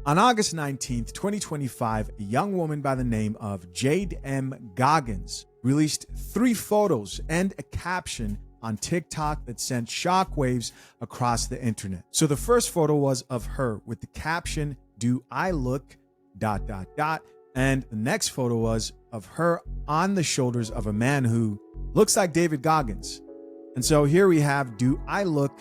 On August 19th, 2025, a young woman by the name of Jade Goggins released 3 photos and a caption on TikTok that sent shockwaves across the internet. So the first photo was of her with the caption, "Do I look ... And the next photo was of her on the shoulders of a man who looks like David Goggins. And so here we have, "Do I look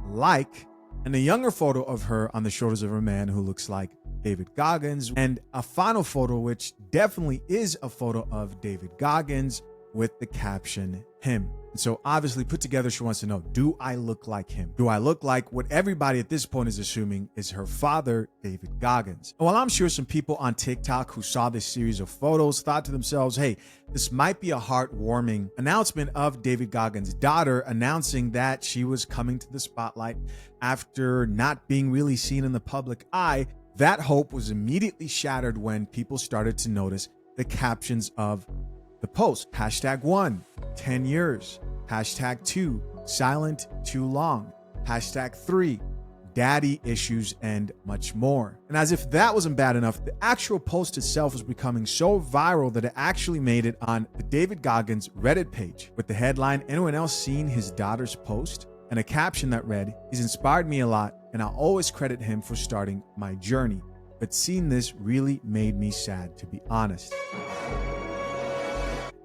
like," and a younger photo of her on the shoulders of a man who looks like David Goggins, and a final photo which definitely is a photo of David Goggins with the caption, "Him." And so obviously put together, she wants to know, do I look like him? Do I look like what everybody at this point is assuming is her father, David Goggins? And while I'm sure some people on TikTok who saw this series of photos thought to themselves, hey, this might be a heartwarming announcement of David Goggins' daughter announcing that she was coming to the spotlight after not being really seen in the public eye, that hope was immediately shattered when people started to notice the captions of the post. #1, 10 years. #2, silent too long. #3, daddy issues, and much more. And as if that wasn't bad enough, the actual post itself was becoming so viral that it actually made it on the David Goggins Reddit page with the headline, "Anyone else seen his daughter's post?" and a caption that read, "He's inspired me a lot and I'll always credit him for starting my journey. But seeing this really made me sad, to be honest."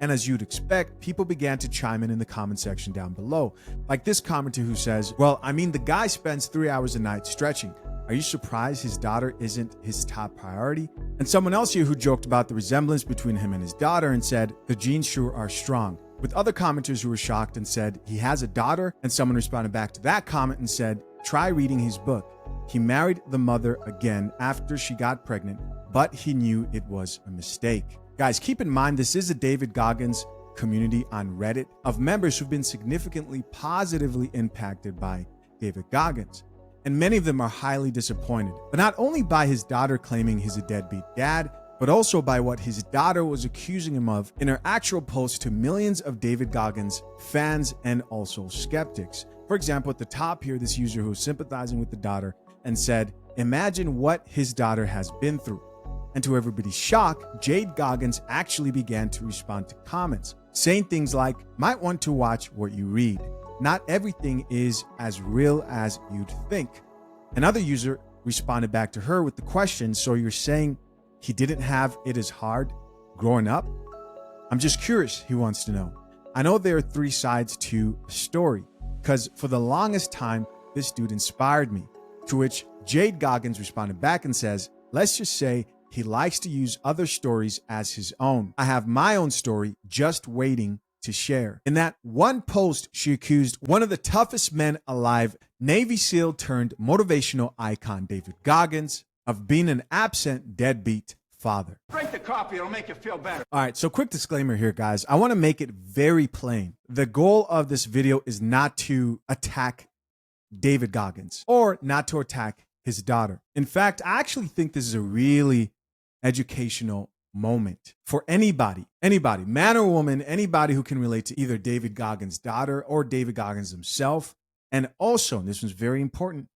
And as you'd expect, people began to chime in the comment section down below. Like this commenter who says, "Well, I mean, the guy spends 3 hours a night stretching. Are you surprised his daughter isn't his top priority?" And someone else here who joked about the resemblance between him and his daughter and said, "The genes sure are strong." With other commenters who were shocked and said, "He has a daughter?" And someone responded back to that comment and said, "Try reading his book. He married the mother again after she got pregnant, but he knew it was a mistake." Guys, keep in mind, this is a David Goggins community on Reddit of members who've been significantly positively impacted by David Goggins. And many of them are highly disappointed, but not only by his daughter claiming he's a deadbeat dad, but also by what his daughter was accusing him of in her actual post to millions of David Goggins fans and also skeptics. For example, at the top here, this user who was sympathizing with the daughter and said, "Imagine what his daughter has been through." And to everybody's shock, Jade Goggins actually began to respond to comments, saying things like, "Might want to watch what you read. Not everything is as real as you'd think." Another user responded back to her with the question, "So you're saying he didn't have it as hard growing up?" I'm just curious, he wants to know. I know there are 3 sides to a story, because for the longest time, this dude inspired me. To which Jade Goggins responded back and says, "Let's just say he likes to use other stories as his own. I have my own story just waiting to share." In that one post, she accused one of the toughest men alive, Navy SEAL turned motivational icon David Goggins, of being an absent deadbeat father. Drink the coffee, it'll make you feel better. All right, so quick disclaimer here, guys. I want to make it very plain. The goal of this video is not to attack David Goggins or not to attack his daughter. In fact, I actually think this is a really educational moment for anybody, man or woman, anybody who can relate to either David Goggins' daughter or David Goggins himself. And also, and this one's very important,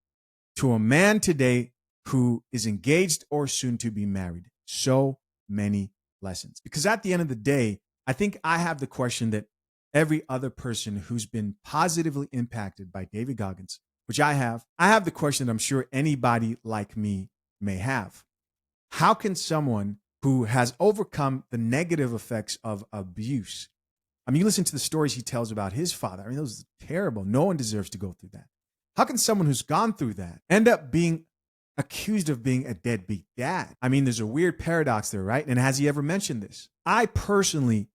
to a man today who is engaged or soon to be married. So many lessons. Because at the end of the day, I think I have the question that every other person who's been positively impacted by David Goggins, which I have the question that I'm sure anybody like me may have. How can someone who has overcome the negative effects of abuse, I mean, you listen to the stories he tells about his father. I mean, those are terrible. No one deserves to go through that. How can someone who's gone through that end up being accused of being a deadbeat dad? I mean, there's a weird paradox there, right? And has he ever mentioned this? I personally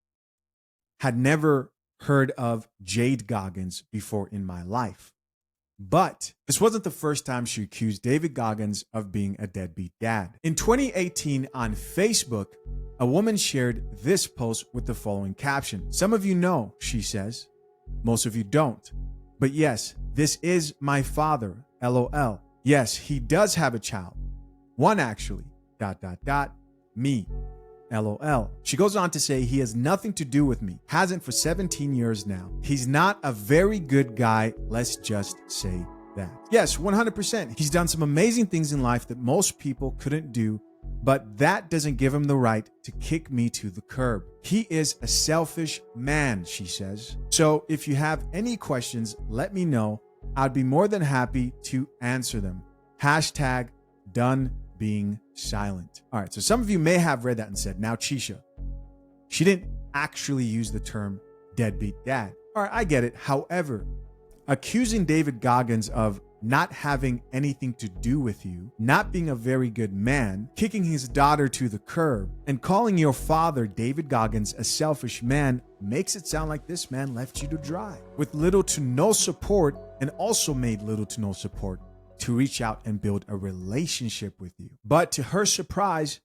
had never heard of Jade Goggins before in my life. But this wasn't the first time she accused David Goggins of being a deadbeat dad. In 2018 on Facebook, a woman shared this post with the following caption. "Some of you know," she says. "Most of you don't. But yes, this is my father, LOL. Yes, he does have a child. One actually, ... me, LOL. She goes on to say, "He has nothing to do with me. Hasn't for 17 years now. He's not a very good guy. Let's just say that. Yes, 100%. He's done some amazing things in life that most people couldn't do, but that doesn't give him the right to kick me to the curb. He is a selfish man, she says. So if you have any questions, let me know. I'd be more than happy to answer them. Hashtag done being silent. All right, so some of you may have read that and said, now Chisha, she didn't actually use the term deadbeat dad. All right, I get it. However, accusing David Goggins of not having anything to do with you, not being a very good man, kicking his daughter to the curb, and calling your father, David Goggins, a selfish man makes it sound like this man left you to dry with little to no support, and also made little to no support to reach out and build a relationship with you. But to her surprise,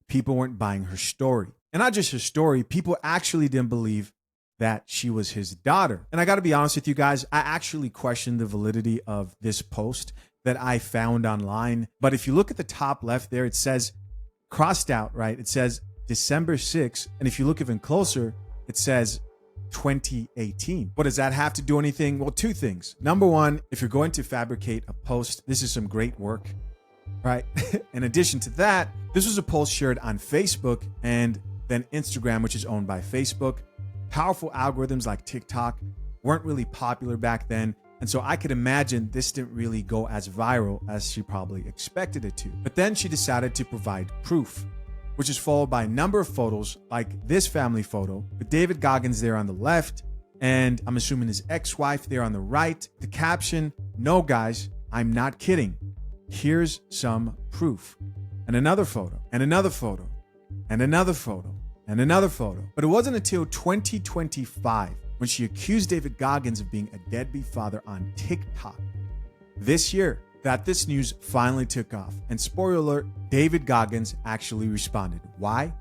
people weren't buying her story. And not just her story, people actually didn't believe that she was his daughter. And I got to be honest with you guys, I actually questioned the validity of this post that I found online. But if you look at the top left there, it says crossed out, right? It says December 6th. And if you look even closer, it says 2018. What does that have to do anything? Well, two things. Number one, if you're going to fabricate a post, this is some great work, right? In addition to that, this was a post shared on Facebook and then Instagram, which is owned by Facebook. Powerful algorithms like TikTok weren't really popular back then. And so I could imagine this didn't really go as viral as she probably expected it to. But then she decided to provide proof, which is followed by a number of photos like this family photo with David Goggins there on the left, and I'm assuming his ex-wife there on the right. The caption, "No guys, I'm not kidding. Here's some proof." And another photo, and another photo, and another photo, and another photo. But it wasn't until 2025 when she accused David Goggins of being a deadbeat father on TikTok this year that this news finally took off. And spoiler alert, David Goggins actually responded. Why?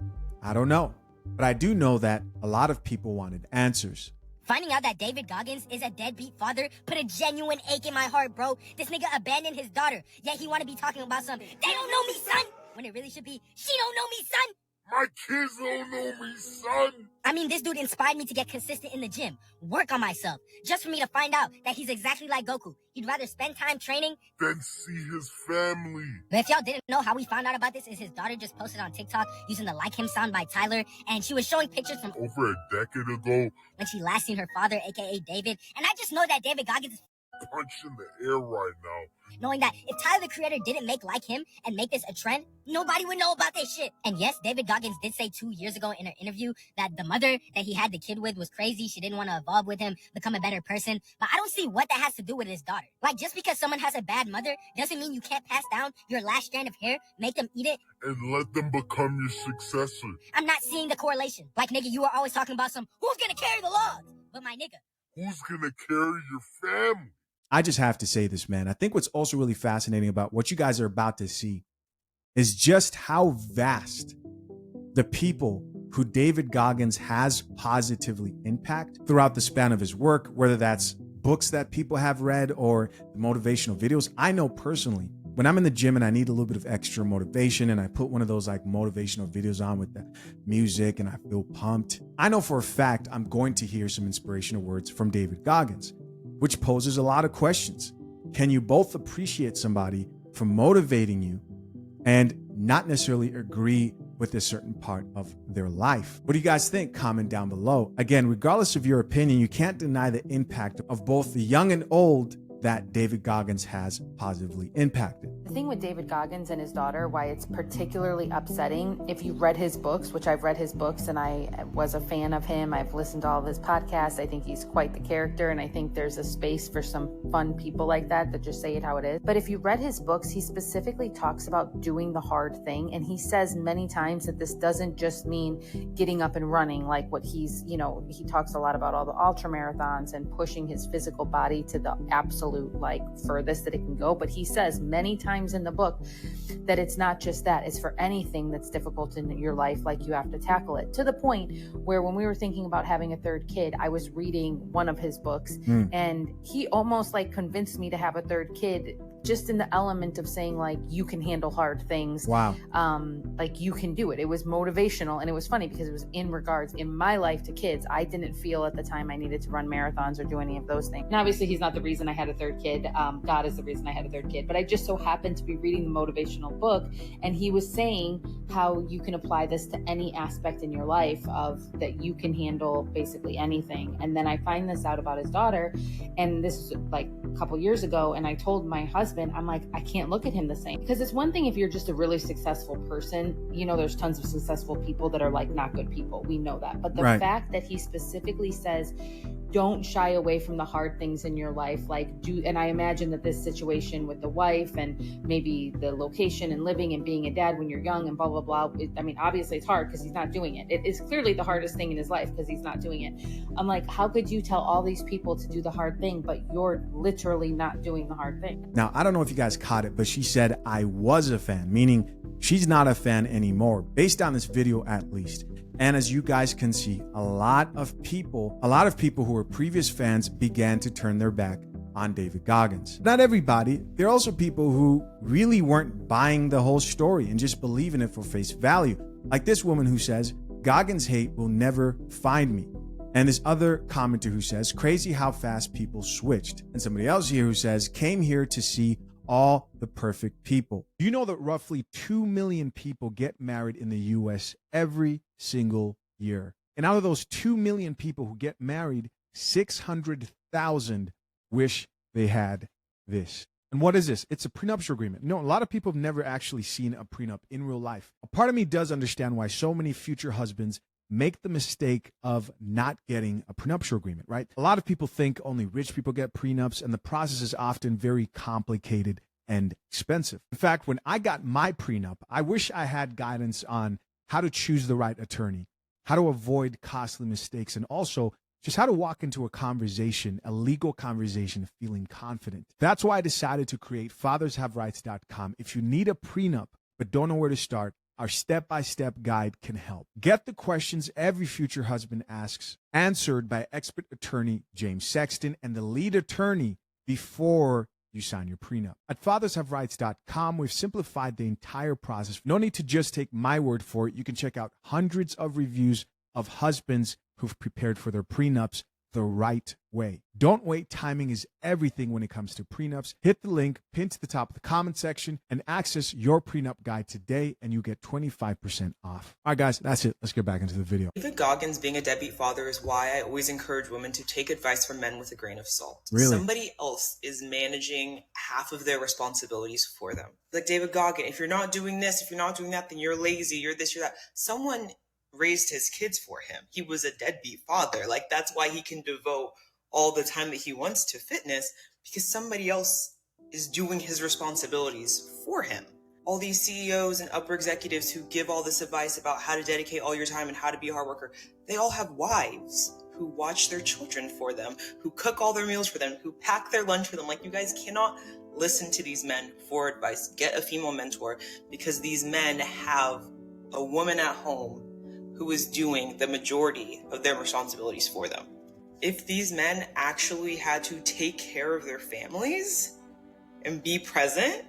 I don't know. But I do know that a lot of people wanted answers. Finding out that David Goggins is a deadbeat father put a genuine ache in my heart, bro. This nigga abandoned his daughter, yet he want to be talking about something. They don't know me, son. When it really should be, she don't know me, son. My kids don't know me, son. I mean, this dude inspired me to get consistent in the gym, work on myself, just for me to find out that he's exactly like Goku. He'd rather spend time training Then see his family. But if y'all didn't know, how we found out about this is his daughter just posted on TikTok using the Like Him sound by Tyler, and she was showing pictures from Over a decade ago, when she last seen her father, aka David. And I just know that David Goggins is punch in the air right now. knowing that if Tyler the Creator didn't make Like Him and make this a trend, nobody would know about this shit. And yes, David Goggins did say 2 years ago in an interview that the mother that he had the kid with was crazy. She didn't want to evolve with him, become a better person. But I don't see what that has to do with his daughter. Like, just because someone has a bad mother doesn't mean you can't pass down your last strand of hair, make them eat it, And let them become your successor. I'm not seeing the correlation. Like, nigga, you were always talking about who's gonna carry the logs? But my nigga, Who's gonna carry your family? I just have to say this, man. I think what's also really fascinating about what you guys are about to see is just how vast the people who David Goggins has positively impacted throughout the span of his work, whether that's books that people have read or the motivational videos. I know personally, when I'm in the gym and I need a little bit of extra motivation and I put one of those like motivational videos on with the music and I feel pumped, I know for a fact I'm going to hear some inspirational words from David Goggins, which poses a lot of questions. Can you both appreciate somebody for motivating you and not necessarily agree with a certain part of their life? What do you guys think? Comment down below. Again, regardless of your opinion, you can't deny the impact of both the young and old that David Goggins has positively impacted. The thing with David Goggins and his daughter, why it's particularly upsetting, if you've read his books, which I've read his books and I was a fan of him, I've listened to all of his podcasts, I think he's quite the character, and I think there's a space for some fun people like that just say it how it is. But if you read his books, he specifically talks about doing the hard thing, and he says many times that this doesn't just mean getting up and running, like what he's, he talks a lot about all the ultra marathons and pushing his physical body to the absolute like furthest that it can go. But he says many times in the book that it's not just that, it's for anything that's difficult in your life, like you have to tackle it, to the point where when we were thinking about having a third kid, I was reading one of his books and he almost like convinced me to have a third kid just in the element of saying like, you can handle hard things. Wow. Like you can do it. It was motivational. And it was funny because it was in regards in my life to kids. I didn't feel at the time I needed to run marathons or do any of those things. And obviously he's not the reason I had a third kid. God is the reason I had a third kid, but I just so happened to be reading the motivational book. And he was saying how you can apply this to any aspect in your life of that you can handle basically anything. And then I find this out about his daughter. And this is like a couple years ago. And I told my husband, I'm like, I can't look at him the same, because it's one thing if you're just a really successful person, you know, there's tons of successful people that are like not good people. We know that. But the fact that he specifically says, don't shy away from the hard things in your life, like do, and I imagine that this situation with the wife and maybe the location and living and being a dad when you're young and blah, blah, blah. I mean, obviously it's hard because he's not doing it. It is clearly the hardest thing in his life because he's not doing it. I'm like, how could you tell all these people to do the hard thing, but you're literally not doing the hard thing? Now, I don't know if you guys caught it, but she said, I was a fan, meaning she's not a fan anymore, based on this video at least. And as you guys can see, a lot of people who were previous fans began to turn their back on David Goggins. Not everybody. There are also people who really weren't buying the whole story and just believing it for face value. Like this woman who says, Goggins hate will never find me. And this other commenter who says, crazy how fast people switched. And somebody else here who says, came here to see all the perfect people. You know that roughly 2 million people get married in the US every single year. And out of those 2 million people who get married, 600,000 wish they had this. And what is this? It's a prenuptial agreement. No, a lot of people have never actually seen a prenup in real life. A part of me does understand why so many future husbands make the mistake of not getting a prenuptial agreement, right? A lot of people think only rich people get prenups, and the process is often very complicated and expensive. In fact, when I got my prenup, I wish I had guidance on how to choose the right attorney, how to avoid costly mistakes, and also just how to walk into a conversation, a legal conversation, feeling confident. That's why I decided to create FathersHaveRights.com. If you need a prenup but don't know where to start, our step-by-step guide can help. Get the questions every future husband asks answered by expert attorney James Sexton and the lead attorney before you sign your prenup. At FathersHaveRights.com, we've simplified the entire process. No need to just take my word for it. You can check out hundreds of reviews of husbands who've prepared for their prenups the right way. Don't wait. Timing is everything when it comes to prenups. Hit the link pinned to the top of the comment section and access your prenup guide today, and you get 25% off. All right, guys, that's it. Let's get back into the video. David Goggins being a deadbeat father is why I always encourage women to take advice from men with a grain of salt. Really? Somebody else is managing half of their responsibilities for them. Like David Goggins, if you're not doing this, if you're not doing that, then you're lazy, you're this, you're that. Someone raised his kids for him. He was a deadbeat father. Like, that's why he can devote all the time that he wants to fitness, because somebody else is doing his responsibilities for him. All these CEOs and upper executives who give all this advice about how to dedicate all your time and how to be a hard worker, they all have wives who watch their children for them, who cook all their meals for them, who pack their lunch for them. Like, you guys cannot listen to these men for advice. Get a female mentor, because these men have a woman at home who is doing the majority of their responsibilities for them. If these men actually had to take care of their families and be present,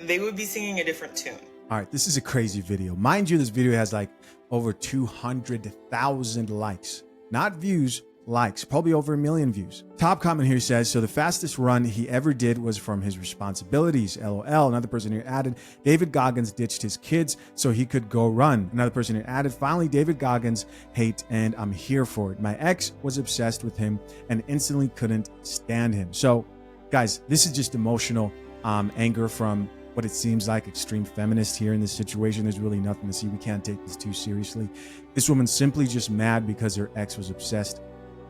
they would be singing a different tune. All right, this is a crazy video. Mind you, this video has like over 200,000 likes, not views, likes, probably over 1 million views. Top comment here says, so the fastest run he ever did was from his responsibilities, LOL. Another person here added, David Goggins ditched his kids so he could go run. Another person here added, finally David Goggins hate and I'm here for it. My ex was obsessed with him and instantly couldn't stand him. So guys, this is just emotional anger from what it seems like extreme feminists here in this situation. There's really nothing to see. We can't take this too seriously. This woman's simply just mad because her ex was obsessed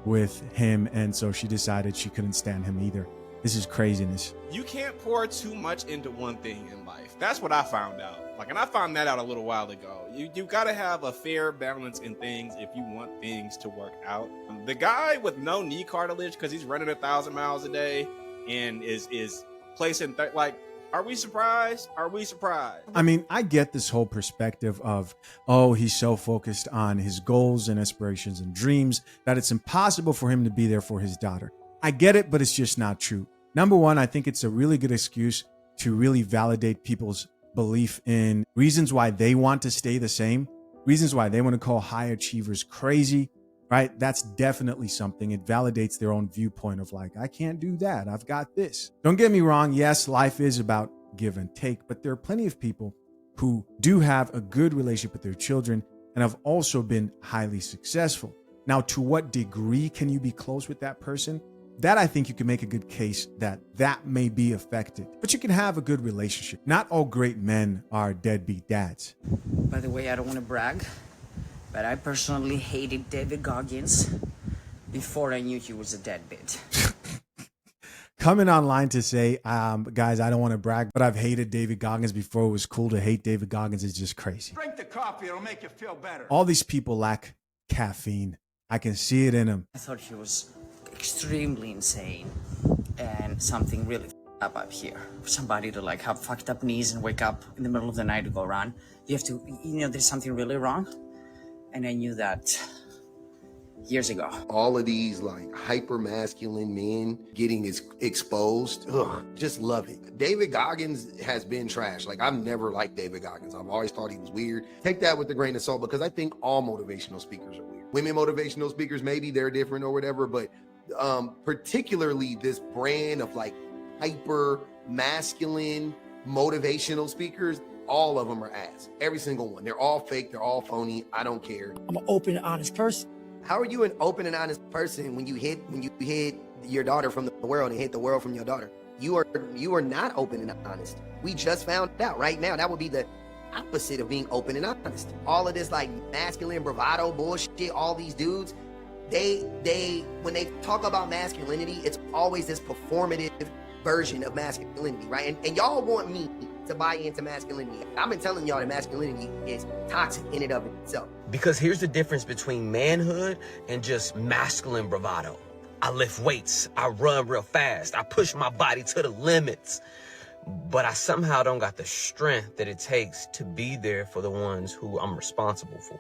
with him, and so she decided she couldn't stand him either. This is craziness. You can't pour too much into one thing in life. That's what I found out. And I found that out a little while ago. You got to have a fair balance in things if you want things to work out. The guy with no knee cartilage because he's running 1,000 miles a day and is placing are we surprised? Are we surprised? I mean, I get this whole perspective of, oh, he's so focused on his goals and aspirations and dreams that it's impossible for him to be there for his daughter. I get it, but it's just not true. Number one, I think it's a really good excuse to really validate people's belief in reasons why they want to stay the same, reasons why they want to call high achievers crazy, right? That's definitely something. It validates their own viewpoint of like, I can't do that. I've got this. Don't get me wrong. Yes, life is about give and take, but there are plenty of people who do have a good relationship with their children and have also been highly successful. Now, to what degree can you be close with that person? That I think you can make a good case that may be affected, but you can have a good relationship. Not all great men are deadbeat dads. By the way, I don't want to brag, but I personally hated David Goggins before I knew he was a deadbeat. Coming online to say, guys, I don't want to brag, but I've hated David Goggins before it was cool to hate David Goggins is just crazy. Drink the coffee, it'll make you feel better. All these people lack caffeine. I can see it in them. I thought he was extremely insane and something really up here. For somebody to like have fucked up knees and wake up in the middle of the night to go run, you have to, there's something really wrong. And I knew that years ago. All of these like hyper masculine men getting exposed. Ugh, just love it. David Goggins has been trash. Like I've never liked David Goggins. I've always thought he was weird. Take that with a grain of salt because I think all motivational speakers are weird. Women motivational speakers, maybe they're different or whatever, but particularly this brand of like hyper masculine motivational speakers, all of them are ass. Every single one. They're all fake. They're all phony. I don't care. I'm an open and honest person. How are you an open and honest person when you hid your daughter from the world and hid the world from your daughter? You are not open and honest. We just found out right now. That would be the opposite of being open and honest. All of this like masculine bravado bullshit, all these dudes, they when they talk about masculinity, it's always this performative version of masculinity, right? And y'all want me to buy into masculinity. I've been telling y'all that masculinity is toxic in and of itself. Because here's the difference between manhood and just masculine bravado. I lift weights, I run real fast, I push my body to the limits, but I somehow don't got the strength that it takes to be there for the ones who I'm responsible for.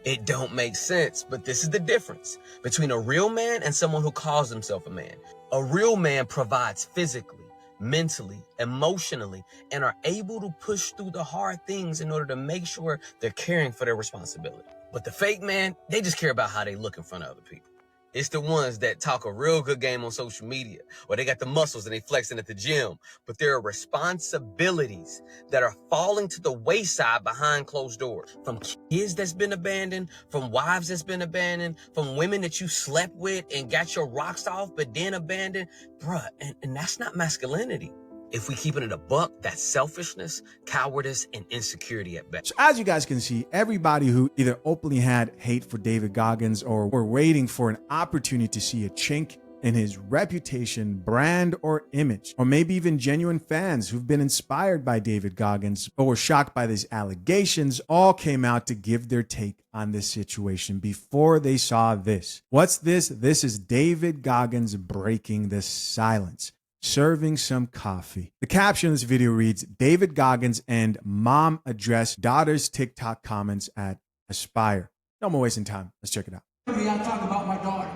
It don't make sense, but this is the difference between a real man and someone who calls himself a man. A real man provides physically, mentally, emotionally, and are able to push through the hard things in order to make sure they're caring for their responsibility. But the fake man, they just care about how they look in front of other people. It's the ones that talk a real good game on social media, or they got the muscles and they flexing at the gym, but there are responsibilities that are falling to the wayside behind closed doors. From kids that's been abandoned, from wives that's been abandoned, from women that you slept with and got your rocks off but then abandoned. Bruh, and that's not masculinity. If we keep it in a buck, that's selfishness, cowardice, and insecurity at best. So as you guys can see, everybody who either openly had hate for David Goggins or were waiting for an opportunity to see a chink in his reputation, brand, or image, or maybe even genuine fans who've been inspired by David Goggins but were shocked by these allegations, all came out to give their take on this situation before they saw this. What's this? This is David Goggins breaking the silence, serving some coffee. The caption of this video reads, David Goggins and mom address daughter's TikTok comments at Aspire. No more wasting time. Let's check it out. I talk about my daughter.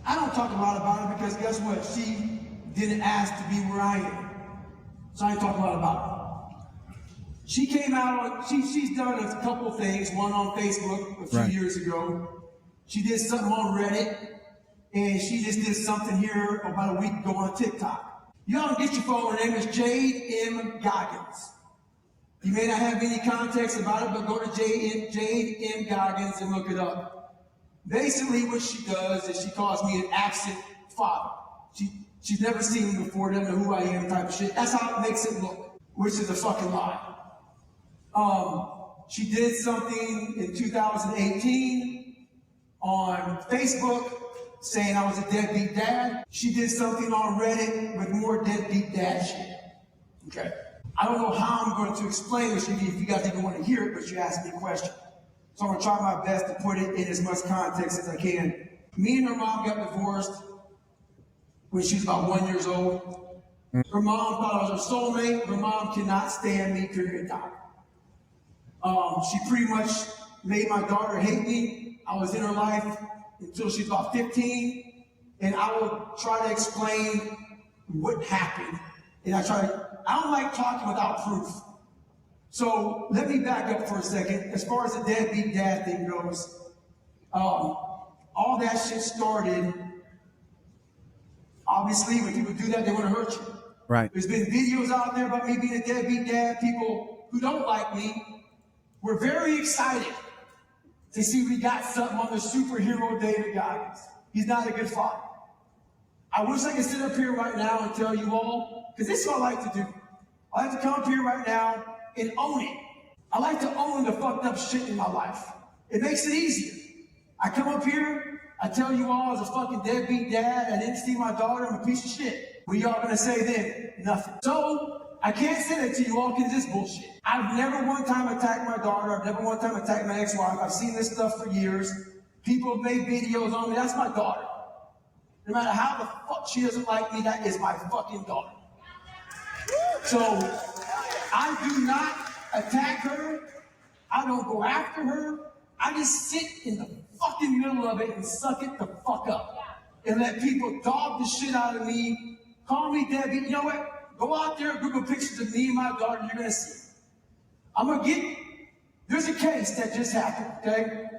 I don't talk a lot about her because guess what? She didn't ask to be where I am. So I ain't talking a lot about her. She came out, she's done a couple things, one on Facebook a few years ago. She did something on Reddit. And she just did something here about a week ago on TikTok. Y'all get your phone. Her name is Jade M. Goggins. You may not have any context about it, but go to Jade M. Goggins and look it up. Basically, what she does is she calls me an absent father. She's never seen me before, doesn't know who I am, type of shit. That's how it makes it look, which is a fucking lie. She did something in 2018 on Facebook, saying I was a deadbeat dad. She did something on Reddit with more deadbeat dad shit. Okay. I don't know how I'm going to explain this if you guys even want to hear it, but you asked me a question. So I'm going to try my best to put it in as much context as I can. Me and her mom got divorced when she was about 1 year old. Her mom thought I was her soulmate. Her mom cannot stand me, period. She pretty much made my daughter hate me. I was in her life until she's about 15, and I will try to explain what happened. And I don't like talking without proof. So let me back up for a second. As far as the deadbeat dad thing goes, all that shit started, obviously, when people do that, they want to hurt you. Right. There's been videos out there about me being a deadbeat dad. People who don't like me were very excited to see we got something on the superhero David Goggins. He's not a good father. I wish I could sit up here right now and tell you all, because this is what I like to do. I like to come up here right now and own it. I like to own the fucked up shit in my life. It makes it easier. I come up here, I tell you all as a fucking deadbeat dad, I didn't see my daughter, I'm a piece of shit. What y'all gonna say then? Nothing. So, I can't say that to you all because it's bullshit. I've never one time attacked my daughter, I've never one time attacked my ex-wife, I've seen this stuff for years. People have made videos on me, that's my daughter. No matter how the fuck she doesn't like me, that is my fucking daughter. So, I do not attack her, I don't go after her, I just sit in the fucking middle of it and suck it the fuck up. And let people dog the shit out of me, call me Debbie. You know what? Go out there and Google pictures of me and my daughter, you're gonna see. There's a case that just happened, okay?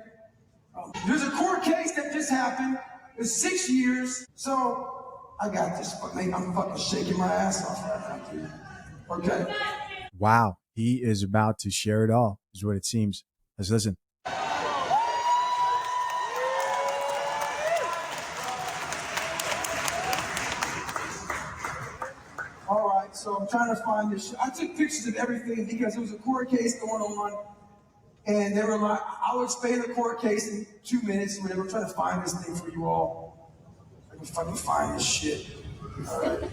There's a court case that just happened. It's 6 years. So, I got this. I'm fucking shaking my ass off right now, dude. Okay? Wow. He is about to share it all, is what it seems. Let's listen. All right, so I'm trying to find this shit. I took pictures of everything because there was a court case going on, and they were like, I'll explain the court case in 2 minutes, whatever. I'm trying to find this thing for you all. I can fucking find this shit. All right.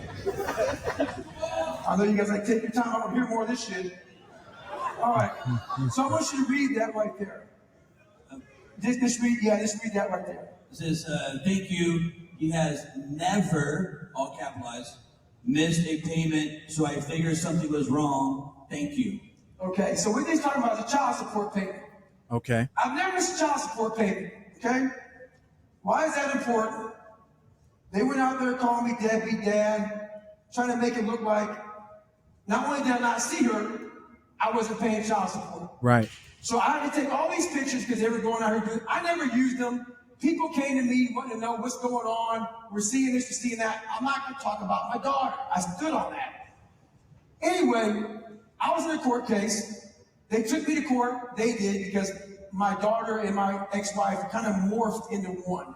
I know you guys like, take your time, I want to hear more of this shit. All right, so I want you to read that right there. Just read that right there. It says, thank you. He has never, all capitalized, missed a payment, so I figured something was wrong. Thank you. Okay, so what they're talking about is a child support payment. Okay. I've never missed a child support payment, okay? Why is that important? They went out there calling me deadbeat dad, trying to make it look like not only did I not see her, I wasn't paying child support. Right. So I had to take all these pictures because they were going out here doing, I never used them. People came to me wanting to know what's going on. We're seeing this, we're seeing that. I'm not going to talk about my daughter. I stood on that. Anyway, I was in a court case. They took me to court. They did because my daughter and my ex-wife kind of morphed into one.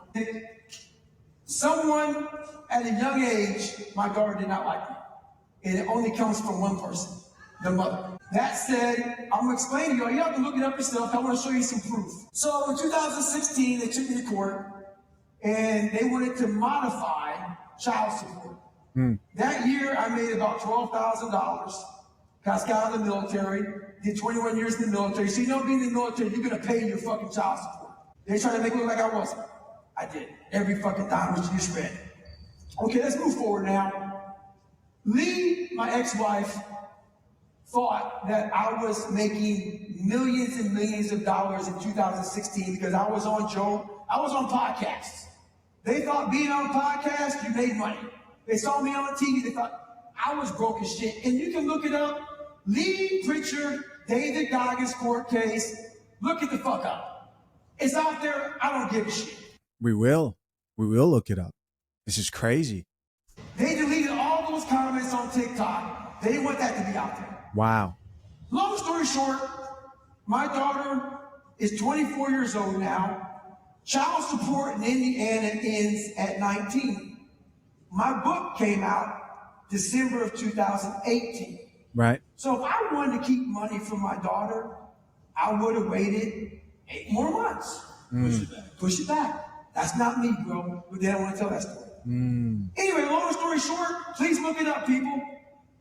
Someone at a young age, my daughter did not like me. And it only comes from one person, the mother. That said, I'm gonna explain to you, you have to look it up yourself. I wanna show you some proof. So in 2016, they took me to court and they wanted to modify child support. That year, I made about $12,000. Got out of the military, did 21 years in the military. So you know, being in the military, you're gonna pay your fucking child support. They tried to make it look like I wasn't. I did. Every fucking dime was you spent. Okay, let's move forward now. Lee, my ex-wife, thought that I was making millions and millions of dollars in 2016 because I was on podcasts. They thought being on podcasts, you made money. They saw me on TV, they thought I was broke as shit. And you can look it up. Lee Pritchard, David Goggins court case. Look it the fuck up. It's out there. I don't give a shit. We will look it up. This is crazy. They deleted all those comments on TikTok. They didn't want that to be out there. Wow. Long story short, my daughter is 24 years old now. Child support in Indiana ends at 19. My book came out December of 2018. Right. So if I wanted to keep money from my daughter, I would have waited 8 more months. Push it back. That's not me, bro. But they don't want to tell that story. Anyway, long story short, please look it up, people.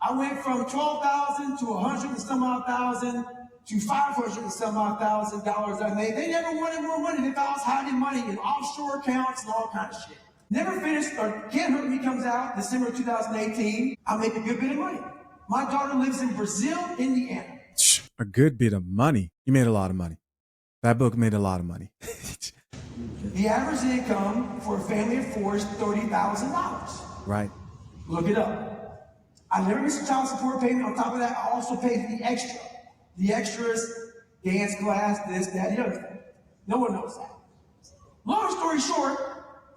I went from $12,000 to $100 and some odd thousand to $500 and some odd $1,000 I made. They never wanted more money. They thought I was hiding money in offshore accounts and all kinds of shit. Never finished, or Can't Hurt Me comes out December 2018. I make a good bit of money. My daughter lives in Brazil, Indiana. A good bit of money. You made a lot of money. That book made a lot of money. The average income for a family of 4 is $30,000. Right. Look it up. I never missed a child support payment. On top of that, I also paid the extra. The extras, dance class, this, that, the other thing. No one knows that. Long story short,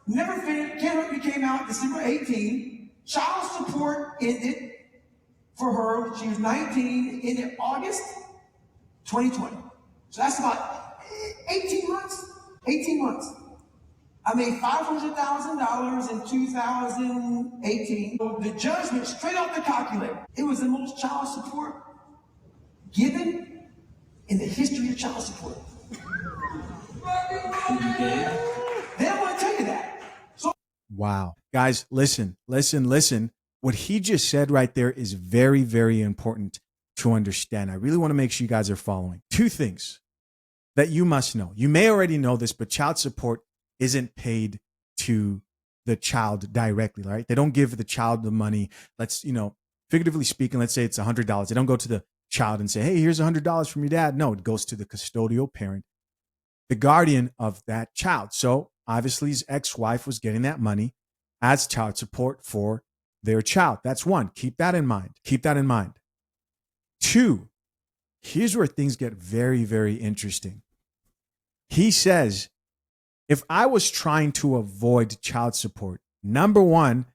never finished. Can't came out December 18. Child support ended for her. She was 19. Ended August 2020. So that's about 18 months. 18 months. I made $500,000 in 2018. So the judgment, straight off the calculator, it was the most child support given in the history of child support. They don't want to tell you that. So Wow. Guys, listen. What he just said right there is very, very important to understand. I really want to make sure you guys are following. Two things that you must know. You may already know this, but child support isn't paid to the child directly, right? They don't give the child the money. Let's, figuratively speaking, let's say it's $100. They don't go to the child and say, hey, here's $100 from your dad. No, it goes to the custodial parent, the guardian of that child. So obviously his ex-wife was getting that money as child support for their child. That's one. Keep that in mind. Keep that in mind. Two, here's where things get very, very interesting. He says, if I was trying to avoid child support, number one,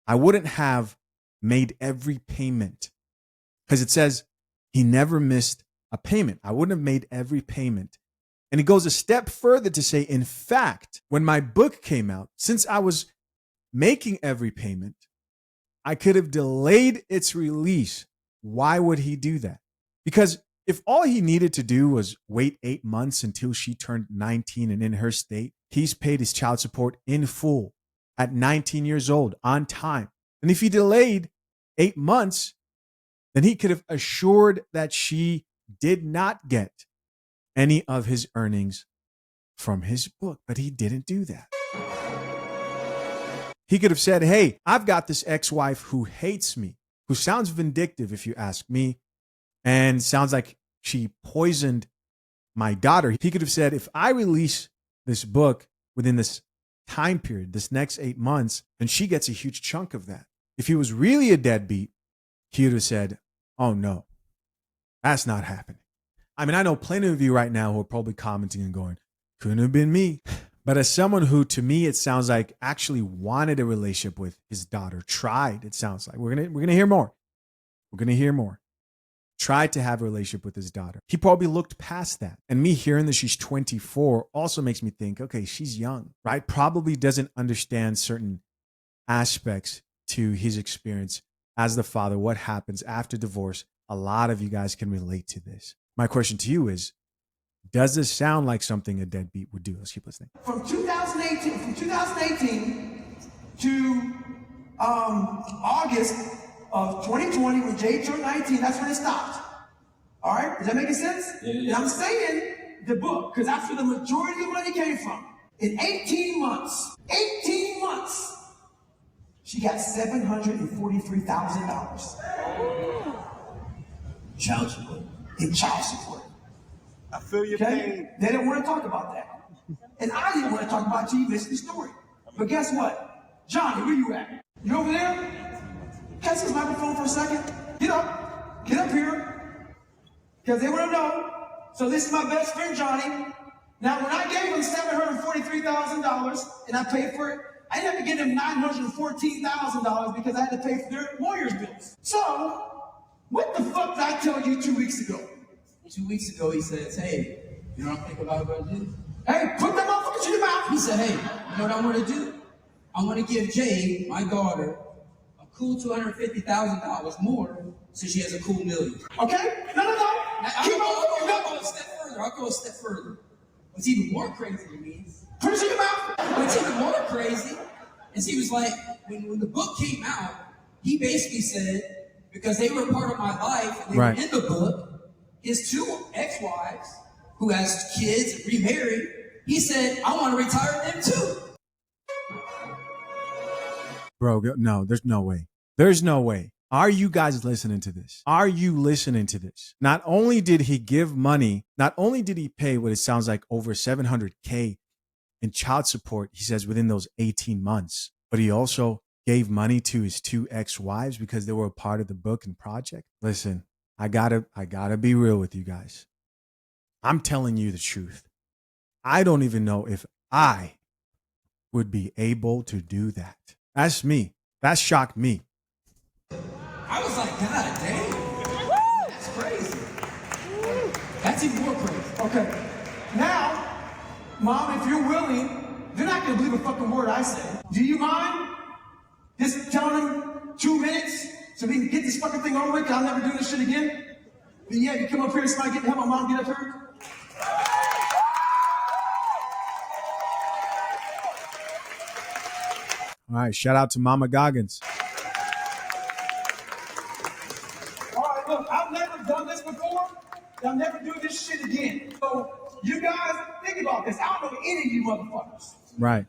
I wouldn't have made every payment, because it says he never missed a payment. I wouldn't have made every payment. And he goes a step further to say, in fact, when my book came out, since I was making every payment, I could have delayed its release. Why would he do that? Because if all he needed to do was wait 8 months until she turned 19 and in her state, he's paid his child support in full at 19 years old on time. And if he delayed 8 months, then he could have assured that she did not get any of his earnings from his book, but he didn't do that. He could have said, hey, I've got this ex-wife who hates me, who sounds vindictive if you ask me, and sounds like she poisoned my daughter. He could have said, if I release this book within this time period, this next 8 months, then she gets a huge chunk of that. If he was really a deadbeat, he would have said, oh no, that's not happening. I mean, I know plenty of you right now who are probably commenting and going, couldn't have been me. But as someone who, to me, it sounds like actually wanted a relationship with his daughter, tried, it sounds like. We're gonna hear more. We're gonna hear more. Tried to have a relationship with his daughter. He probably looked past that. And me hearing that she's 24 also makes me think, okay, she's young, right? Probably doesn't understand certain aspects to his experience as the father, what happens after divorce. A lot of you guys can relate to this. My question to you is, does this sound like something a deadbeat would do? Let's keep listening. From 2018 to August of 2020, when Jade turned 19, that's when it stopped. All right? Is that making sense? Yeah. And I'm saying the book, because that's where the majority of the money came from. In 18 months, she got $743,000 Child support. in child support. I feel your Okay? pain. They didn't want to talk about that. And I didn't want to talk about it till you missed the story. But guess what? Johnny, where you at? You over there? Catch this microphone for a second. Get up. Get up here. Because they want to know. So this is my best friend, Johnny. Now, when I gave him $743,000 and I paid for it, I ended up getting him $914,000 because I had to pay for their lawyer's bills. So, what the fuck did I tell you 2 weeks ago? 2 weeks ago, he says, hey, you know what I'm thinking about what I do? Hey, put that motherfucker in your mouth. He said, hey, you know what I want to do? I want to give Jade, my daughter, a cool $250,000 more so she has a cool $1 million. Okay? No. Keep on. I'll go a step further. What's even more crazy to me, Put it in your mouth. what's even more crazy is he was like, when the book came out, he basically said, because they were part of my life, and they Right. were in the book, his 2 ex-wives, who has kids and remarried, he said, I want to retire them too. Bro, no, there's no way. There's no way. Are you guys listening to this? Are you listening to this? Not only did he give money, not only did he pay what it sounds like over $700K in child support, he says within those 18 months, but he also gave money to his 2 ex-wives because they were a part of the book and project. Listen, I gotta be real with you guys. I'm telling you the truth. I don't even know if I would be able to do that. That's me. That shocked me. I was like, God damn. That's crazy. That's even more crazy. Okay. Now, Mom, if you're willing, they're not going to believe a fucking word I say. Do you mind just telling them 2 minutes so we can get this fucking thing over with? I'll never do this shit again. But yeah, you come up here and somebody help my mom get up here. All right, shout out to Mama Goggins. All right, look, I've never done this before. I'll never do this shit again. So, you guys, think about this. I don't know any of you motherfuckers. Right.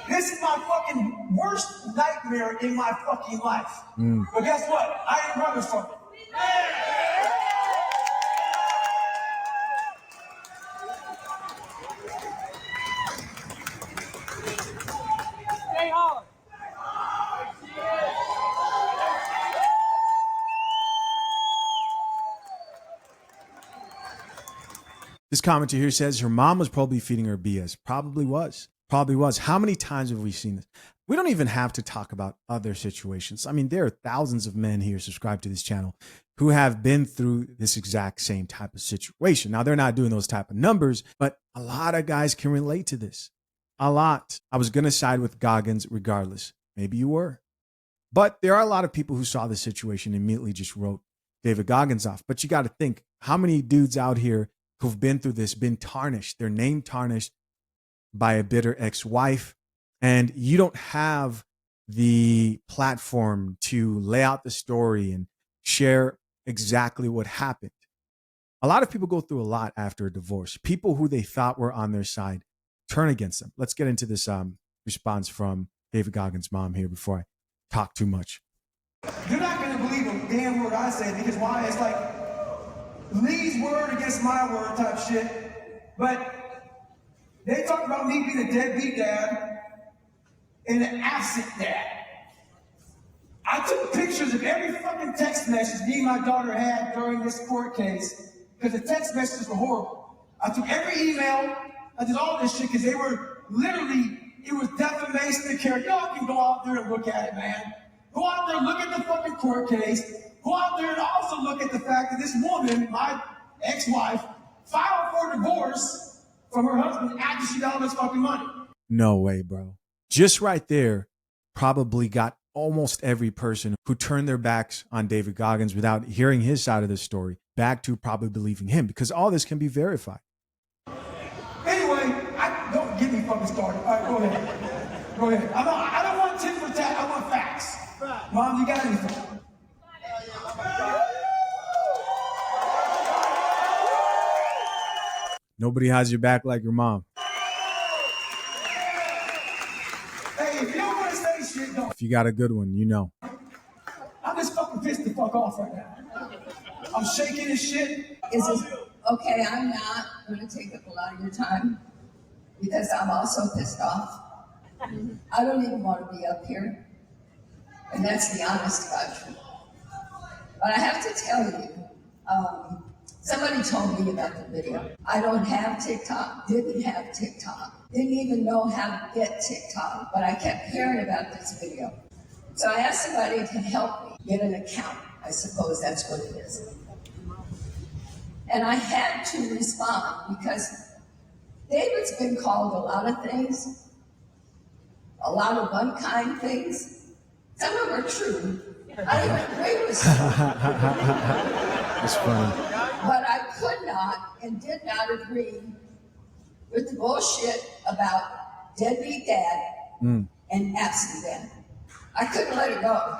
This is my fucking worst nightmare in my fucking life. But guess what? I ain't running from it. Stay hard. This commenter here says her mom was probably feeding her BS. Probably was. Probably was. How many times have we seen this? We don't even have to talk about other situations. I mean, there are thousands of men here subscribed to this channel who have been through this exact same type of situation. Now, they're not doing those type of numbers, but a lot of guys can relate to this. A lot. I was going to side with Goggins regardless. Maybe you were. But there are a lot of people who saw the situation and immediately just wrote David Goggins off. But you got to think, how many dudes out here who've been through this, been tarnished, their name tarnished by a bitter ex-wife, and you don't have the platform to lay out the story and share exactly what happened. A lot of people go through a lot after a divorce. People who they thought were on their side turn against them. Let's get into this response from David Goggins' mom here before I talk too much. You're not going to believe a damn word I say, because why? It's like Lee's word against my word type shit. But they talk about me being a deadbeat dad and an absent dad. I took pictures of every fucking text message me and my daughter had during this court case, because the text messages were horrible. I took every email, I did all this shit because they were literally, it was defamation of character. Y'all can go out there and look at it, man. Go out there and look at the fucking court case. Go out there and also look at the fact that this woman, my ex-wife, filed for divorce from her husband after she got all this fucking money. No way, bro. Just right there probably got almost every person who turned their backs on David Goggins without hearing his side of the story back to probably believing him, because all this can be verified. Anyway, don't get me fucking started. All right, go ahead. Go ahead. I don't want tit for tat. I want facts. Mom, you got anything? Nobody has your back like your mom. Hey, if you don't want to say shit, don't. If you got a good one, you know. I'm just fucking pissed the fuck off right now. I'm shaking this shit. Is it okay? I'm not going to take up a lot of your time because I'm also pissed off. I don't even want to be up here. And that's the honest to God truth. But I have to tell you, somebody told me about the video. I don't have TikTok, didn't have TikTok, didn't even know how to get TikTok, but I kept hearing about this video. So I asked somebody to help me get an account. I suppose that's what it is. And I had to respond because David's been called a lot of things, a lot of unkind things. Some of them are true. I don't agree with some. That's funny. But I could not and did not agree with the bullshit about deadbeat dad and absent dad. I couldn't let it go.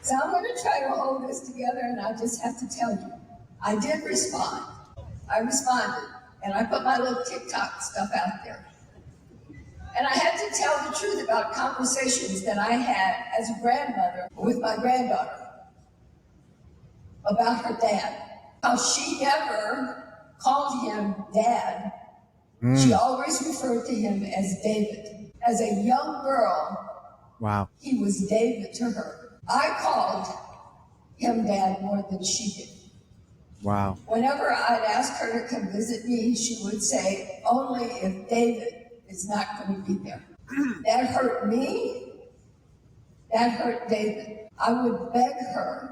So I'm going to try to hold this together, and I just have to tell you, I did respond. I responded, and I put my little TikTok stuff out there. And I had to tell the truth about conversations that I had as a grandmother with my granddaughter about her dad. How she never called him Dad, she always referred to him as David. As a young girl, Wow. he was David to her. I called him Dad more than she did. Wow. Whenever I'd ask her to come visit me, she would say, only if David is not going to be there. That hurt me. That hurt David. I would beg her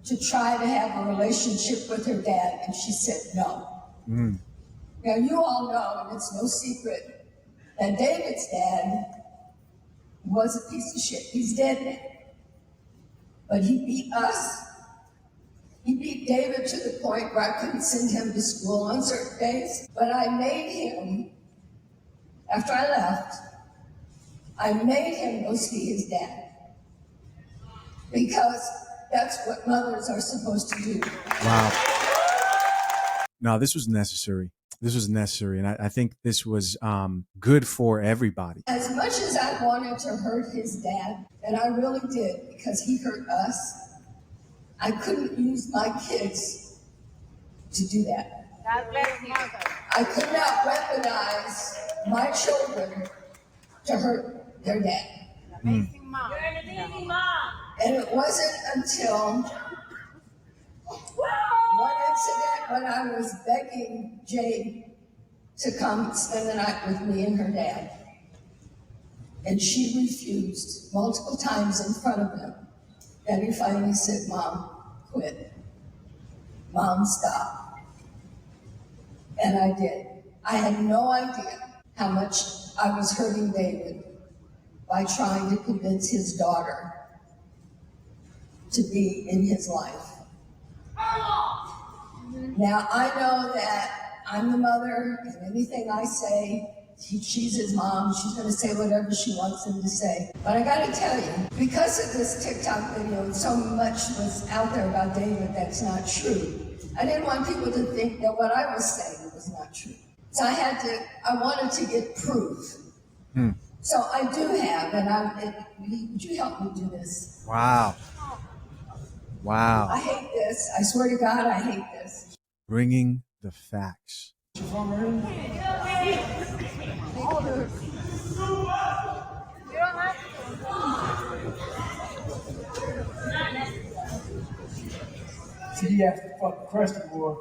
to try to have a relationship with her dad, and she said no. Now, you all know, and it's no secret, that David's dad was a piece of shit. He's dead now. But he beat us. He beat David to the point where I couldn't send him to school on certain days. But I made him, after I left, I made him go see his dad. Because that's what mothers are supposed to do. Wow. No, this was necessary. This was necessary. And I think this was good for everybody. As much as I wanted to hurt his dad, and I really did because he hurt us, I couldn't use my kids to do that. God bless you. I could not weaponize my children to hurt their dad. Amazing mom. You're an amazing mom. And it wasn't until one incident when I was begging Jade to come spend the night with me and her dad. And she refused multiple times in front of him. And he finally said, Mom, quit. Mom, stop. And I did. I had no idea how much I was hurting David by trying to convince his daughter to be in his life. Now, I know that I'm the mother, and anything I say, she's his mom, she's going to say whatever she wants him to say. But I got to tell you, because of this TikTok video, and so much was out there about David that's not true, I didn't want people to think that what I was saying was not true. So I wanted to get proof. So I do have, would you help me do this? Wow. Wow. I hate this. I swear to God, I hate this. Bringing the facts. See, he has to fucking crush the boy.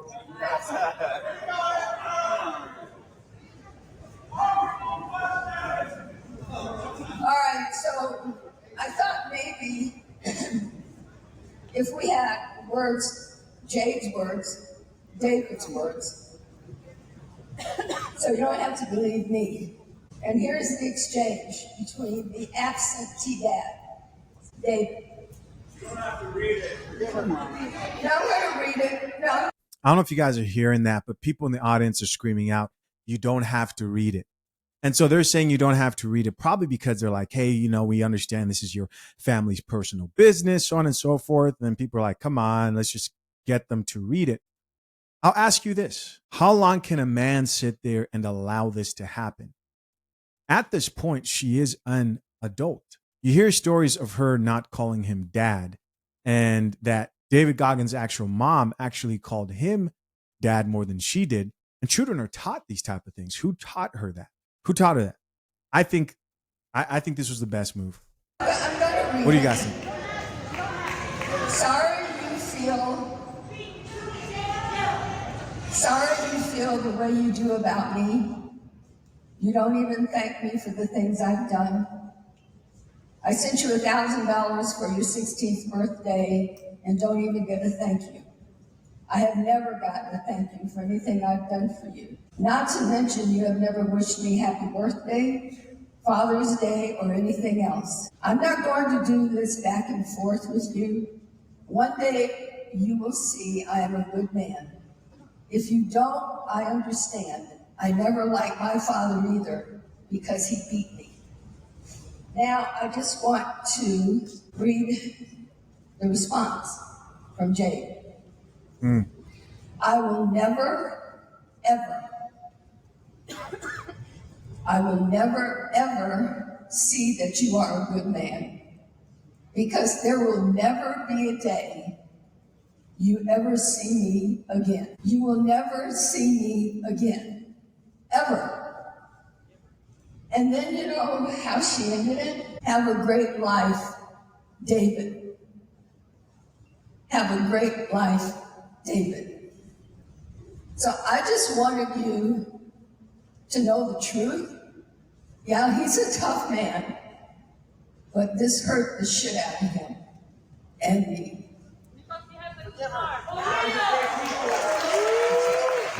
All right, so I thought maybe if we had words, Jade's words, David's words, so you don't have to believe me. And here's the exchange between the absentee dad, David. You don't have to read it. No, I'm going to read it. No. I don't know if you guys are hearing that, but people in the audience are screaming out, you don't have to read it. And so they're saying you don't have to read it, probably because they're like, hey, we understand this is your family's personal business, so on and so forth. And then people are like, come on, let's just get them to read it. I'll ask you this. How long can a man sit there and allow this to happen? At this point, she is an adult. You hear stories of her not calling him dad, and that David Goggins' actual mom actually called him dad more than she did. And children are taught these type of things. Who taught her that? Who taught her that? I think this was the best move. I'm gonna read What do you guys think? Sorry you feel the way you do about me. You don't even thank me for the things I've done. I sent you $1,000 for your 16th birthday and don't even get a thank you. I have never gotten a thank you for anything I've done for you. Not to mention you have never wished me happy birthday, Father's Day, or anything else. I'm not going to do this back and forth with you. One day you will see I am a good man. If you don't, I understand. I never liked my father either because he beat me. Now I just want to read the response from Jade. I will never, ever see that you are a good man, because there will never be a day you ever see me again. You will never see me again. Ever. And then you know how she ended it? Have a great life, David. Have a great life, David. So I just wanted you to know the truth. Yeah, he's a tough man, but this hurt the shit out of him and me.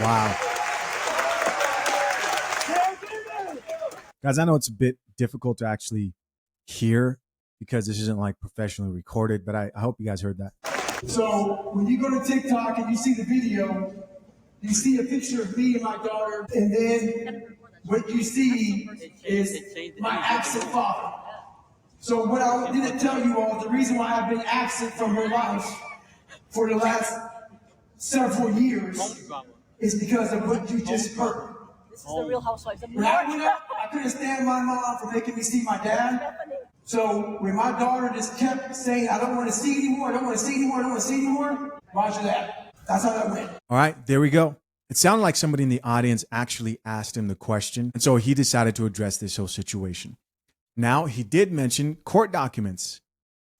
Wow. Guys, I know it's a bit difficult to actually hear because this isn't like professionally recorded, but I hope you guys heard that. So when you go to TikTok and you see the video, you see a picture of me and my daughter, and then what you see is my absent father. So what I didn't tell you all, the reason why I've been absent from her life for the last several years is because of what you just heard. This is the Real Housewives of New When I York. went up, I couldn't stand my mom for making me see my dad. So when my daughter just kept saying, I don't want to see anymore, I don't want to see anymore, I don't want to see anymore, roger that. That's how that went. All right, there we go. It sounded like somebody in the audience actually asked him the question, and so he decided to address this whole situation. Now, he did mention court documents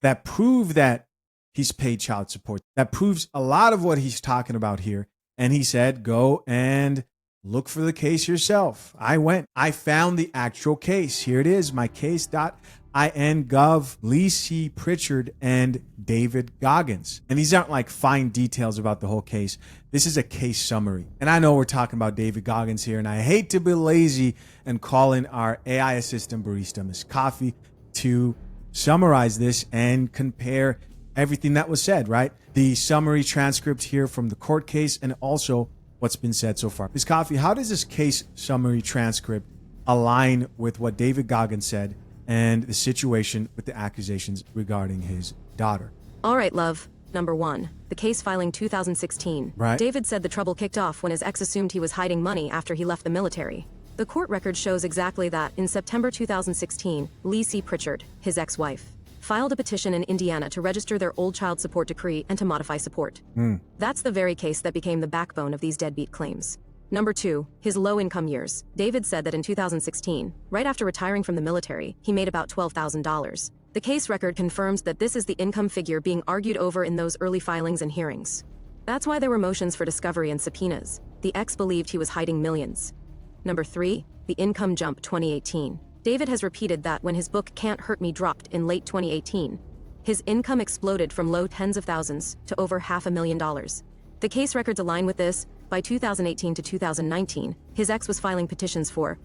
that prove that he's paid child support. That proves a lot of what he's talking about here. And he said, go and look for the case yourself. I went. I found the actual case. Here it is, my case.in.gov, Lee C. Pritchard and David Goggins. And these aren't like fine details about the whole case. This is a case summary. And I know we're talking about David Goggins here, and I hate to be lazy and call in our AI assistant barista, Miss Coffee, to summarize this and compare everything that was said, right? The summary transcript here from the court case and also what's been said so far. Ms. Coffee, how does this case summary transcript align with what David Goggins said and the situation with the accusations regarding his daughter? All right, love. Number 1, the case filing 2016. Right. David said the trouble kicked off when his ex assumed he was hiding money after he left the military. The court record shows exactly that. In September 2016, Lee C. Pritchard, his ex-wife, filed a petition in Indiana to register their old child support decree and to modify support. That's the very case that became the backbone of these deadbeat claims. Number 2, his low-income years. David said that in 2016, right after retiring from the military, he made about $12,000. The case record confirms that this is the income figure being argued over in those early filings and hearings. That's why there were motions for discovery and subpoenas. The ex believed he was hiding millions. Number 3, the income jump 2018. David has repeated that when his book Can't Hurt Me dropped in late 2018, his income exploded from low tens of thousands to over $500,000. The case records align with this. By 2018 to 2019, his ex was filing petitions for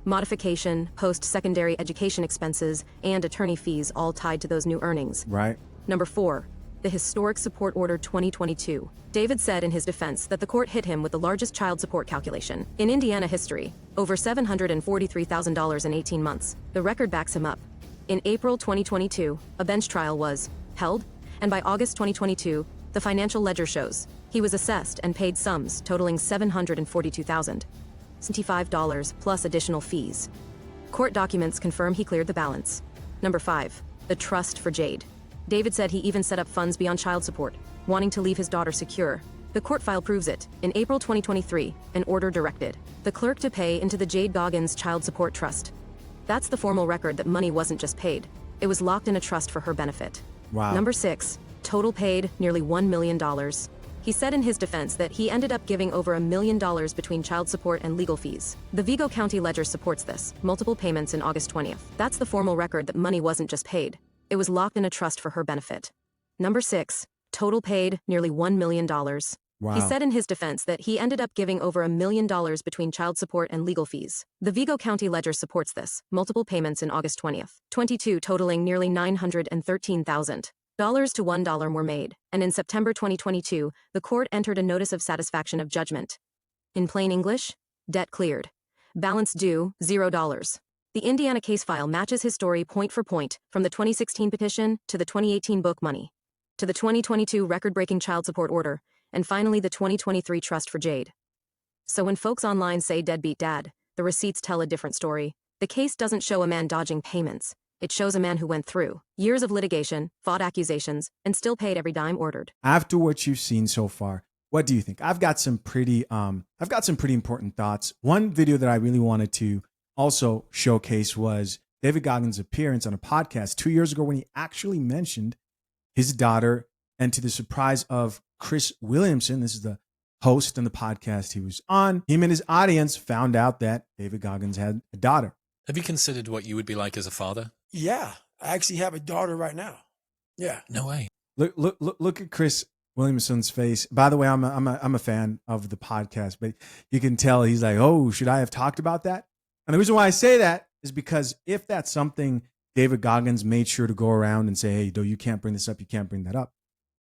modification, post-secondary education expenses, and attorney fees, all tied to those new earnings. Right. Number 4, the historic support order 2022. David said in his defense that the court hit him with the largest child support calculation in Indiana history, over $743,000 in 18 months. The record backs him up. In April 2022, a bench trial was held, and by August 2022, the financial ledger shows he was assessed and paid sums totaling $742,075 plus additional fees. Court documents confirm he cleared the balance. Number 5, the trust for Jade. David said he even set up funds beyond child support, wanting to leave his daughter secure. The court file proves it. In April 2023, an order directed the clerk to pay into the Jade Goggins Child Support Trust. That's the formal record that money wasn't just paid. It was locked in a trust for her benefit. Wow. Number 6, total paid nearly $1 million. He said in his defense that he ended up giving over $1 million between child support and legal fees. The Vigo County Ledger supports this, multiple payments in August 20th. That's the formal record that money wasn't just paid. It was locked in a trust for her benefit. Number 6, total paid nearly $1 million. Wow. He said in his defense that he ended up giving over $1 million between child support and legal fees. The Vigo County Ledger supports this, multiple payments in August 20th. 22 totaling nearly $913,000 to $1 were made, and in September 2022, the court entered a notice of satisfaction of judgment. In plain English, debt cleared. Balance due, $0. The Indiana case file matches his story point for point, from the 2016 petition to the 2018 book money, to the 2022 record-breaking child support order, and finally the 2023 trust for Jade. So when folks online say deadbeat dad, the receipts tell a different story. The case doesn't show a man dodging payments. It shows a man who went through years of litigation, fought accusations, and still paid every dime ordered. After what you've seen so far, what do you think? I've got some pretty important thoughts. One video that I really wanted to also showcase was David Goggins' appearance on a podcast 2 years ago when he actually mentioned his daughter, and to the surprise of Chris Williamson, this is the host on the podcast he was on, him and his audience found out that David Goggins had a daughter. Have you considered what you would be like as a father? Yeah, I actually have a daughter right now. Yeah. No way. Look at Chris Williamson's face. By the way, I'm a fan of the podcast, but you can tell he's like, oh, should I have talked about that? And the reason why I say that is because if that's something David Goggins made sure to go around and say, hey, though you can't bring this up, you can't bring that up,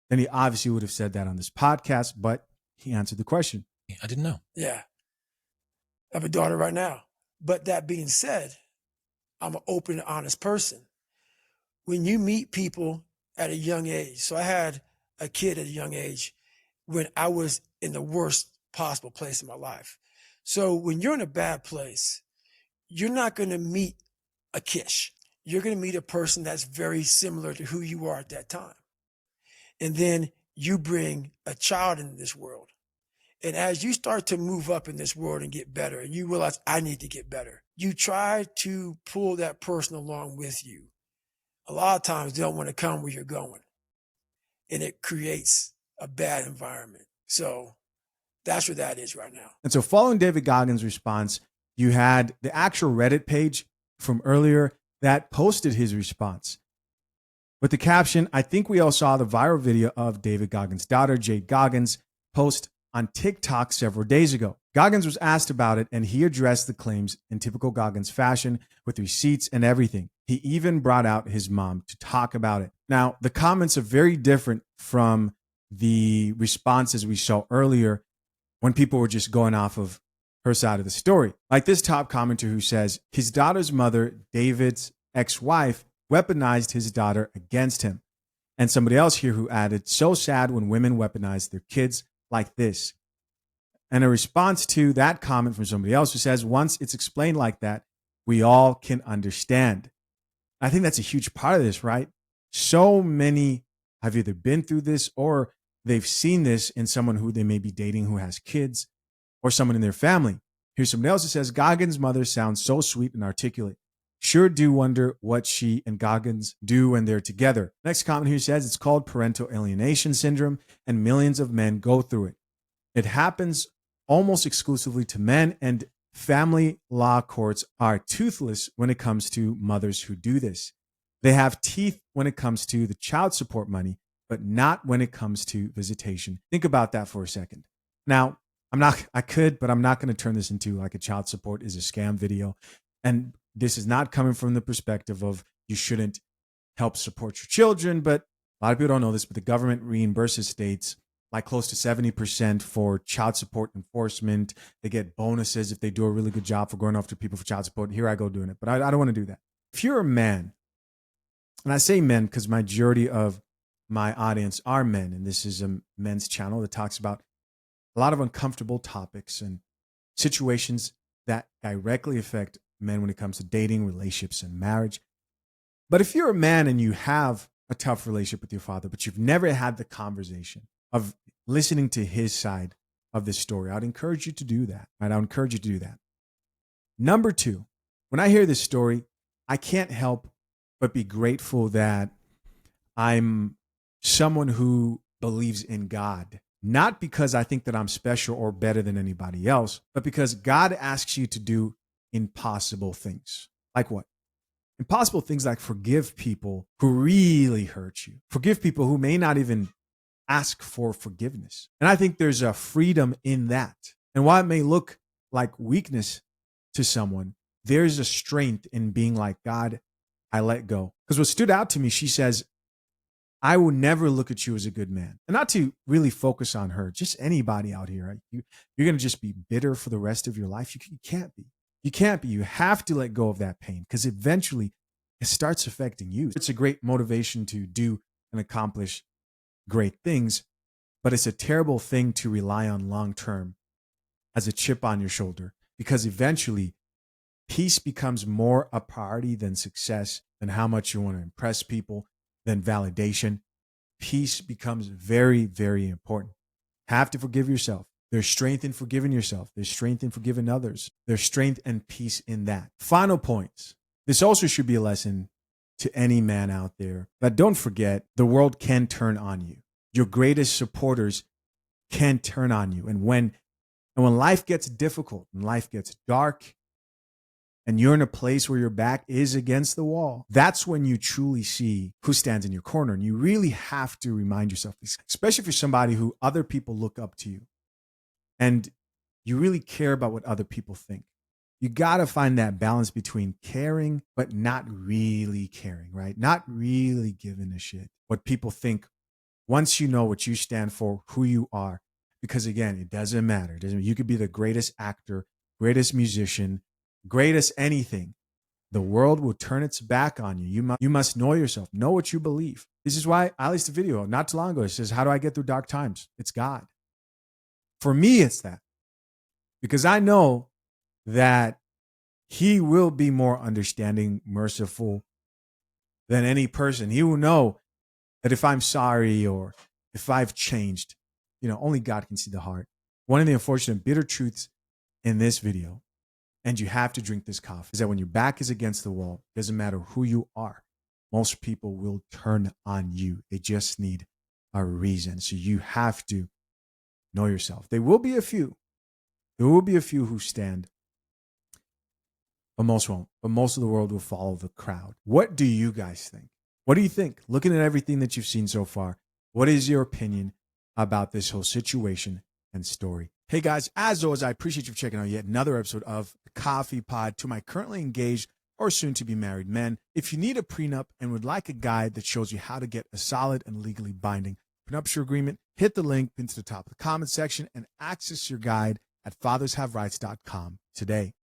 then he obviously would have said that on this podcast, but he answered the question. I didn't know. Yeah. I have a daughter right now. But that being said, I'm an open, honest person. When you meet people at a young age, so I had a kid at a young age when I was in the worst possible place in my life. So when you're in a bad place, you're not going to meet a Kish. You're going to meet a person that's very similar to who you are at that time. And then you bring a child into this world. And as you start to move up in this world and get better, and you realize I need to get better, you try to pull that person along with you. A lot of times they don't want to come where you're going. And it creates a bad environment. So that's where that is right now. And so following David Goggins' response, you had the actual Reddit page from earlier that posted his response with the caption, I think we all saw the viral video of David Goggins' daughter, Jade Goggins, post on TikTok several days ago. Goggins was asked about it, and he addressed the claims in typical Goggins fashion with receipts and everything. He even brought out his mom to talk about it. Now, the comments are very different from the responses we saw earlier when people were just going off of her side of the story. Like this top commenter who says, his daughter's mother, David's ex-wife, weaponized his daughter against him. And somebody else here who added, so sad when women weaponize their kids like this. And a response to that comment from somebody else who says, once it's explained like that, we all can understand. I think that's a huge part of this, right? So many have either been through this or they've seen this in someone who they may be dating who has kids or someone in their family. Here's somebody else who says, Goggins' mother sounds so sweet and articulate. Sure do wonder what she and Goggins do when they're together. Next comment here says it's called parental alienation syndrome and millions of men go through it. It happens almost exclusively to men, and family law courts are toothless when it comes to mothers who do this. They have teeth when it comes to the child support money, but not when it comes to visitation. Think about that for a second. Now, I'm not going to turn this into like a child support is a scam video. And this is not coming from the perspective of you shouldn't help support your children, but a lot of people don't know this, but the government reimburses states like close to 70% for child support enforcement. They get bonuses if they do a really good job for going after people for child support. Here I go doing it, but I don't want to do that. If you're a man, and I say men because majority of my audience are men, and this is a men's channel that talks about a lot of uncomfortable topics and situations that directly affect men when it comes to dating, relationships, and marriage. But if you're a man and you have a tough relationship with your father, but you've never had the conversation of listening to his side of this story, I'd encourage you to do that. Right? I'd encourage you to do that. Number two, when I hear this story, I can't help but be grateful that I'm someone who believes in God. Not because I think that I'm special or better than anybody else, but because God asks you to do impossible things. Like what? Impossible things like forgive people who really hurt you. Forgive people who may not even ask for forgiveness. And I think there's a freedom in that. And while it may look like weakness to someone, there's a strength in being like, God, I let go. Because what stood out to me, she says, I will never look at you as a good man. And not to really focus on her, just anybody out here. Right? You're going to just be bitter for the rest of your life. You can't be. You can't be. You have to let go of that pain because eventually it starts affecting you. It's a great motivation to do and accomplish great things, but it's a terrible thing to rely on long term as a chip on your shoulder because eventually Peace becomes more a priority than success, than how much you want to impress people, than validation. Peace becomes very, very important. Have to forgive yourself. There's strength in forgiving yourself. There's strength in forgiving others. There's strength and peace in that. Final points. This also should be a lesson to any man out there that don't forget the world can turn on you. Your greatest supporters can turn on you. And when life gets difficult and life gets dark and you're in a place where your back is against the wall, that's when you truly see who stands in your corner. And you really have to remind yourself, especially if you're somebody who other people look up to you and you really care about what other people think. You got to find that balance between caring, but not really caring, right? Not really giving a shit what people think once you know what you stand for, who you are. Because again, it doesn't matter. You could be the greatest actor, greatest musician, greatest anything. The world will turn its back on you. You must know yourself, know what you believe. This is why I released a video not too long ago. It says, how do I get through dark times? It's God. For me, it's that. Because I know that he will be more understanding, merciful than any person. He will know that if I'm sorry or if I've changed, only God can see the heart. One of the unfortunate bitter truths in this video, and you have to drink this coffee, is that when your back is against the wall, it doesn't matter who you are, most people will turn on you. They just need a reason. So you have to know yourself. There will be a few. There will be a few who stand, but most won't. But most of the world will follow the crowd. What do you guys think? What do you think? Looking at everything that you've seen so far, what is your opinion about this whole situation and story? Hey guys, as always, I appreciate you checking out yet another episode of the Coffee Pod. To my currently engaged or soon to be married men, if you need a prenup and would like a guide that shows you how to get a solid and legally binding prenuptial agreement, hit the link pinned to the top of the comment section and access your guide at FathersHaveRights.com today.